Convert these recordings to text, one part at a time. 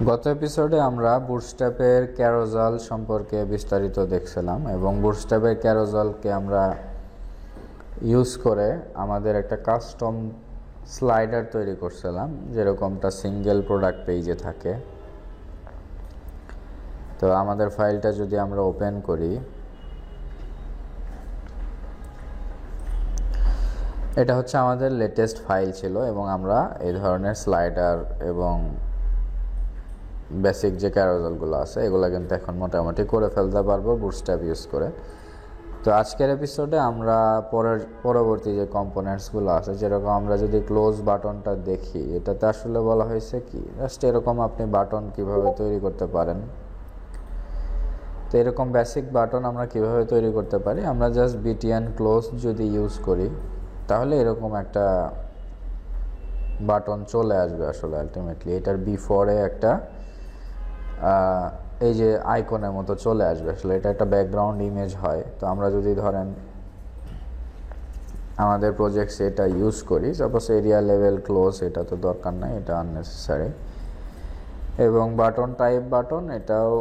গত এপিসোডে আমরা বুটস্ট্র্যাপের ক্যারোজাল সম্পর্কে বিস্তারিত দেখছিলাম এবং বুটস্ট্র্যাপের ক্যারোজালকে আমরা ইউজ করে আমাদের একটা কাস্টম স্লাইডার তৈরি করছিলাম, যেরকমটা সিঙ্গেল প্রোডাক্ট পেজে থাকে। তো আমাদের ফাইলটা যদি আমরা ওপেন করি, এটা হচ্ছে আমাদের লেটেস্ট ফাইল ছিল এবং আমরা এই ধরনের স্লাইডার এবং বেসিক যে ক্যারোজালগুলো আছে এগুলো কিন্তু এখন মোটামুটি করে ফেলতে পারবো বুটস্ট্র্যাপ ইউজ করে। তো আজকের এপিসোডে আমরা পরবর্তী যে কম্পোনেন্টসগুলো আছে, যেরকম আমরা যদি ক্লোজ বাটনটা দেখি, এটাতে আসলে বলা হয়েছে কি, জাস্ট এরকম আপনি বাটন কিভাবে তৈরি করতে পারেন। তো এরকম বেসিক বাটন আমরা কিভাবে তৈরি করতে পারি, আমরা জাস্ট বিটিএন ক্লোজ যদি ইউজ করি তাহলে এরকম একটা বাটন চলে আসবে। আসলে আলটিমেটলি এটার বিফোরে একটা এই যে আইকনের মতো চলে আসবে। আসলে এটা একটা ব্যাকগ্রাউন্ড ইমেজ হয়। তো আমরা যদি ধরেন আমাদের প্রজেক্টসে এটা ইউজ করি, সাপোজ এরিয়া লেভেল ক্লোজ, এটা তো দরকার নাই, এটা আননেসেসারি। এবং বাটন টাইপ বাটন, এটাও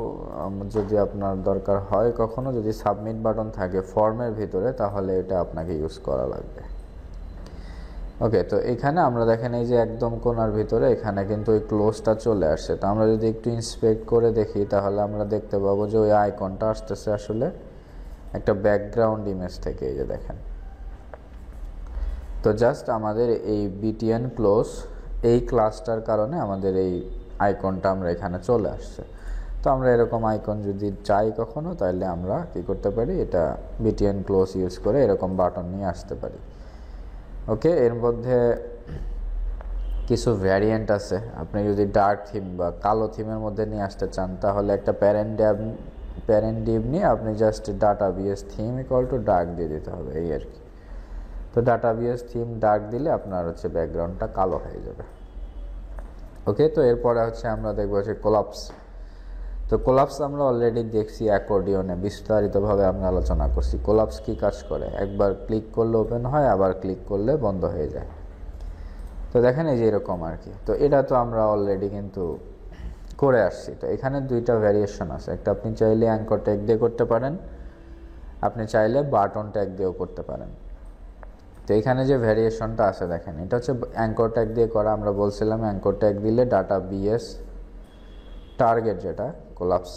যদি আপনার দরকার হয় কখনো, যদি সাবমিট বাটন থাকে ফর্মের ভিতরে, তাহলে এটা আপনাকে ইউজ করা লাগবে। ওকে, তো এখানে আমরা দেখেন এই যে একদম কোণার ভিতরে এখানে কিন্তু ওই ক্লোজটা চলে আসছে। তো আমরা যদি একটু ইন্সপেক্ট করে দেখি তাহলে আমরা দেখতে পাবো যে ওই আইকনটা আসতেছে আসলে একটা ব্যাকগ্রাউন্ড ইমেজ থেকে। এই যে দেখেন, তো জাস্ট আমাদের এই বিটিএন ক্লোজ এই ক্লাসটার কারণে আমাদের এই আইকনটা আমরা এখানে চলে আসছে। তো আমরা এরকম আইকন যদি চাই কখনো, তাহলে আমরা কি করতে পারি, এটা বিটিএন ক্লোজ ইউজ করে এরকম বাটন নিয়ে আসতে পারি। ওকে, এর মধ্যে কিছু ভ্যারিয়েন্ট আছে। আপনি যদি ডার্ক থিম বা কালো থিমের মধ্যে নিয়ে আসতে চান, তাহলে একটা প্যারেন্ট ডিভ নিয়ে আপনি just data BS theme equal to dark দিয়ে দিতে হবে, এই আর কি। তো ডাটা বিএস থিম ডার্ক দিলে আপনার হচ্ছে ব্যাকগ্রাউন্ডটা কালো হয়ে যাবে। ওকে, তো এরপরে হচ্ছে আমরা দেখবো হচ্ছে কোলাপস। তো কোলাপস আমরা অলরেডি দেখছি অ্যাকর্ডিয়নে, বিস্তারিতভাবে আমরা আলোচনা করছি কোলাপস কী কাজ করে। একবার ক্লিক করলে ওপেন হয়, আবার ক্লিক করলে বন্ধ হয়ে যায়। তো দেখেন এই যে এরকম আর কি। তো এটা তো আমরা অলরেডি কিন্তু করে আসছি। তো এখানে দুইটা ভ্যারিয়েশন আছে, একটা আপনি চাইলে অ্যাঙ্কর ট্যাগ দিয়ে করতে পারেন, আপনি চাইলে বাটন ট্যাগ দিয়েও করতে পারেন। তো এখানে যে ভ্যারিয়েশনটা আছে দেখেন, এটা হচ্ছে অ্যাঙ্কর ট্যাগ দিয়ে করা। আমরা বলছিলাম অ্যাঙ্কর ট্যাগ দিলে ডাটা বিএস টার্গেট যেটা কোলাপস,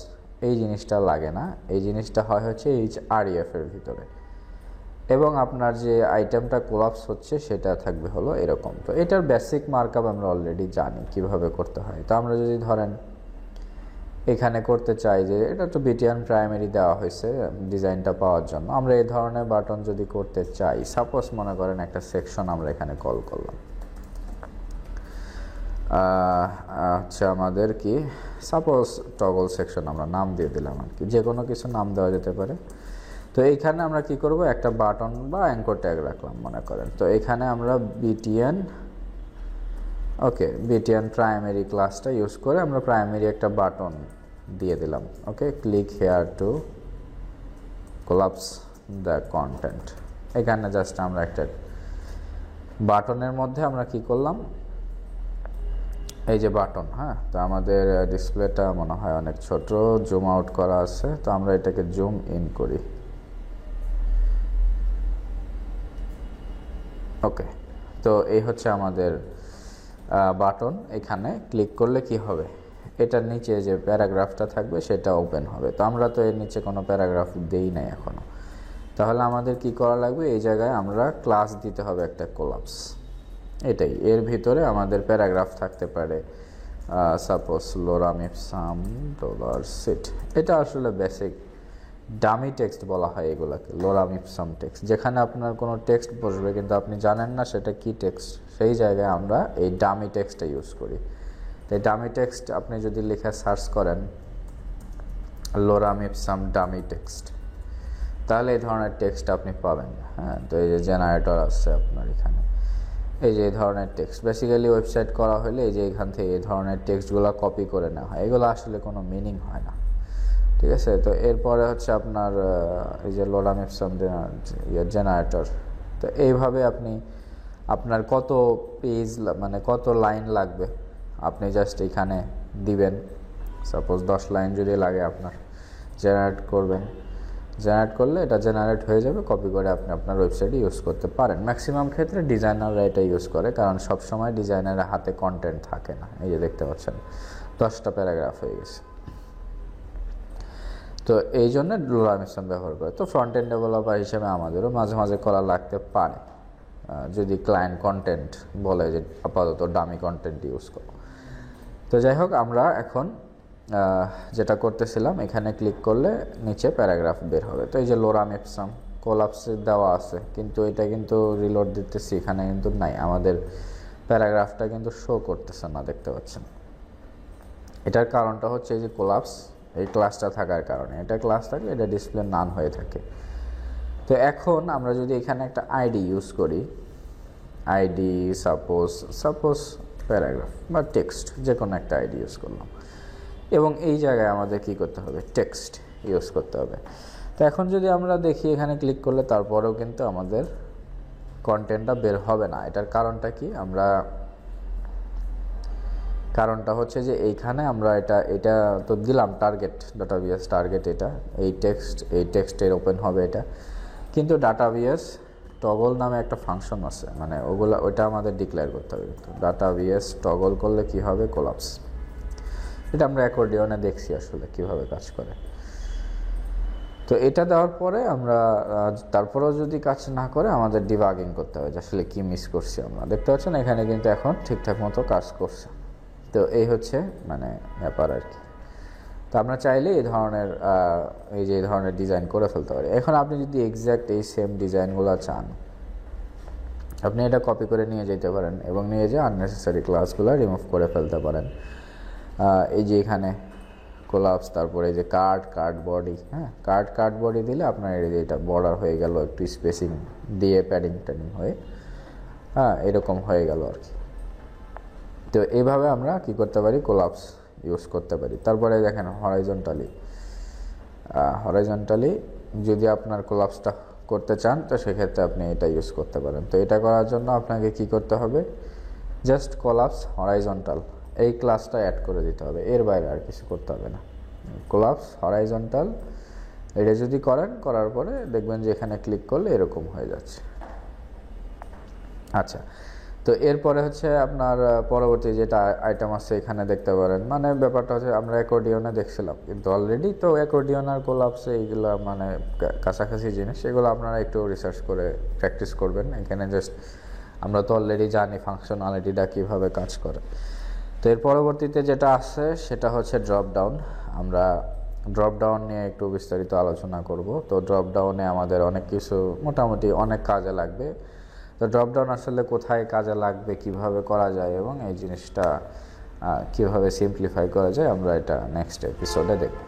এই জিনিসটা লাগে না। এই জিনিসটা হয় হচ্ছে আরইএফ এর ভিতরে, এবং আপনার যে আইটেমটা কোলাপস হচ্ছে সেটা থাকবে হলো এরকম। তো এটার বেসিক মার্কআপ আমরা অলরেডি জানি কিভাবে করতে হয়। তো আমরা যদি ধরেন এখানে করতে চাই, যে এটা তো বিটিএন প্রাইমারি দেওয়া হয়েছে ডিজাইনটা পাওয়ার জন্য, আমরা এই ধরনের বাটন যদি করতে চাই, সাপোজ মনে করেন একটা সেকশন আমরা এখানে কল করলাম, আচ্ছা আমাদের কি সাপোজ টগল সেকশন আমরা নাম দিয়ে দিলাম আর কি, যে কোনো কিছু নাম দেওয়া যেতে পারে। তো এইখানে আমরা কি করব, একটা বাটন বা অ্যাঙ্কর ট্যাগ রাখলাম মনে করেন। তো এখানে আমরা বিটিএন বিটিএন প্রাইমারি ক্লাসটা ইউজ করে আমরা প্রাইমারি একটা বাটন দিয়ে দিলাম। Okay, click here to collapse the content. এখানে জাস্ট আমরা একটা বাটনের মধ্যে আমরা কি করলাম, এই যে বাটন, হ্যাঁ। তো আমাদের ডিসপ্লেটা মনে হয় অনেক ছোট, জুম আউট করা আছে, তো আমরা এটাকে জুম ইন করি। ওকে, তো এই হচ্ছে আমাদের বাটন। এখানে ক্লিক করলে কি হবে, এটার নিচে যে প্যারাগ্রাফটা থাকবে সেটা ওপেন হবে। তো আমরা তো এর নিচে কোনো প্যারাগ্রাফ দেই নাই এখনো, তাহলে আমাদের কি করা লাগবে, এই জায়গায় আমরা ক্লাস দিতে হবে একটা কোলাপস। এটাই, এর ভিতরে আমাদের প্যারাগ্রাফ থাকতে পারে, সাপোজ লোরাম ইপসাম ডলার সিট। এটা আসলে বেসিক ডামি টেক্সট বলা হয় এগুলোকে, লোরাম ইপসাম টেক্সট। যেখানে আপনার কোনো টেক্সট বসবে কিন্তু আপনি জানেন না সেটা কি টেক্সট, সেই জায়গায় আমরা এই ডামি টেক্সটটা ইউজ করি। তো এই ডামি টেক্সট আপনি যদি লিখে সার্চ করেন লোরাম ইপসাম ডামি টেক্সট, তাহলে এই ধরনের টেক্সট আপনি পাবেন। হ্যাঁ, তো এই যে জেনারেটর আছে আপনার এখানে, এই যে এই ধরনের টেক্সট বেসিক্যালি ওয়েবসাইট করা হলে এই যে এখান থেকে এই ধরনের টেক্সটগুলো কপি করে নেওয়া হয়। এগুলো আসলে কোনো মিনিং হয় না, ঠিক আছে। তো এরপরে হচ্ছে আপনার এই যে লোরাম ইপসাম জেনারেটর। তো এইভাবে আপনি আপনার কত পেজ মানে কত লাইন লাগবে, আপনি জাস্ট এখানে দিবেন, সাপোজ 10 লাইন যদি লাগে আপনার, জেনারেট করবেন, জেনারেট করলে এটা জেনারেট হয়ে যাবে, কপি করে আপনি আপনার ওয়েবসাইটে ইউজ করতে পারেন। ম্যাক্সিমাম ক্ষেত্রে ডিজাইনাররা এটা ইউজ করে, কারণ সবসময় ডিজাইনারের হাতে কন্টেন্ট থাকে না। এই যে দেখতে পাচ্ছেন 10টা প্যারাগ্রাফ হয়ে গেছে। তো এই জন্য লোরামিশন ব্যবহার করে। তো ফ্রন্ট এন্ড ডেভেলপার হিসেবে আমাদেরও মাঝে মাঝে করা লাগতে পারে, যদি ক্লায়েন্ট কন্টেন্ট বলে যে আপাতত ডামি কন্টেন্ট ইউজ করো। তো যাই হোক, আমরা এখন যেটা করতেছিলাম, এখানে ক্লিক করলে নিচে প্যারাগ্রাফ বের হবে। তো এই যে লোরাম এপসাম কোলাপসে দেওয়া আছে, কিন্তু এটা কিন্তু রিলোড দিতেছি, এখানে কিন্তু নাই, আমাদের প্যারাগ্রাফটা কিন্তু শো করতেছে না, দেখতে পাচ্ছেন। এটার কারণটা হচ্ছে এই যে কোলাপস, এই ক্লাসটা থাকার কারণে। এটা ক্লাস থাকলে এটা ডিসপ্লে নান হয়ে থাকে। তো এখন আমরা যদি এখানে একটা আইডি ইউজ করি, আইডি সাপোজ প্যারাগ্রাফ বা টেক্সট, যে কোনো একটা আইডি ইউজ করলাম, এবং এই জায়গায় আমাদের কি করতে হবে, টেক্সট ইউজ করতে হবে। তো এখন যদি আমরা দেখি এখানে ক্লিক করলে তারপরেও কিন্তু আমাদের কন্টেন্টটা বের হবে না। এটার কারণটা কি, কারণটা হচ্ছে যে এইখানে আমরা এটা তো দিলাম টার্গেট, ডাটাবিএস টার্গেট, এটা এই টেক্সটের ওপেন হবে এটা, কিন্তু ডাটাবিএস টগল নামে একটা ফাংশন আছে, মানে ওইটা আমাদের ডিক্লেয়ার করতে হবে। কিন্তু ডাটাবিএস টগল করলে কি হবে, কোলাপস। এটা আমরা অ্যাকর্ডিয়নে দেখছি আসলে কিভাবে কাজ করে। তো এটা দেওয়ার পরে আমরা তারপরেও যদি কাজ না করে, আমাদের ডিবাগিং করতে হবে যে আসলে কি মিস করছি আমরা। দেখতে পাচ্ছেন এখানে কিন্তু এখন ঠিকঠাক মতো কাজ করছে। তো এই হচ্ছে মানে ব্যাপার আর কি। তো আমরা চাইলে এই ধরনের ডিজাইন করে ফেলতে পারি। এখন আপনি যদি এক্স্যাক্ট এই সেম ডিজাইনগুলো চান, আপনি এটা কপি করে নিয়ে যেতে পারেন এবং নিয়ে যেয়ে আননেসেসারি ক্লাসগুলো রিমুভ করে ফেলতে পারেন। এই যে এখানে কোলাপস, তারপরে এই যে কার্ড বডি, হ্যাঁ, কার্ড বডি দিলে আপনার এই যে এটা বর্ডার হয়ে গেল, একটু স্পেসিং দিয়ে প্যাডিং হয়ে, এরকম হয়ে গেল আর কি। তো এইভাবে আমরা কি করতে পারি, কোলাপস ইউজ করতে পারি। তারপরে দেখেন হরাইজন্টালি যদি আপনার কোলাপসটা করতে চান, তো সেক্ষেত্রে আপনি এটা ইউজ করতে পারেন। তো এটা করার জন্য আপনাকে কি করতে হবে, জাস্ট কোলাপস হরাইজন্টাল এই ক্লাসটা অ্যাড করে দিতে হবে, এর বাইরে আর কিছু করতে হবে না। কোলাপস হরাইজন্টাল এটা যদি করার পরে দেখবেন যে এখানে ক্লিক করলে এরকম হয়ে যাচ্ছে। আচ্ছা, তো এরপরে হচ্ছে আপনার পরবর্তী যেটা আইটেম আছে এখানে দেখতে পারেন, মানে ব্যাপারটা হচ্ছে আমরা অ্যাকর্ডিয়নে দেখছিলাম, কিন্তু অলরেডি তো অ্যাকর্ডিয়ন আর কোলাপসে এইগুলো মানে কাছাকাছি জিনিস, এগুলো আপনারা একটু রিসার্চ করে প্র্যাকটিস করবেন। এখানে জাস্ট আমরা তো অলরেডি জানি ফাংশনালিটিটা কীভাবে কাজ করে। তো এর পরবর্তীতে যেটা আছে সেটা হচ্ছে ড্রপ ডাউন। আমরা ড্রপ ডাউন নিয়ে একটু বিস্তারিত আলোচনা করব। তো ড্রপ ডাউনে আমাদের অনেক কিছু মোটামুটি অনেক কাজে লাগবে। তো ড্রপ ডাউন আসলে কোথায় কাজে লাগবে, কিভাবে করা যায়, এবং এই জিনিসটা কিভাবে সিম্পলিফাই করা যায়, আমরা এটা নেক্সট এপিসোডে দেখব।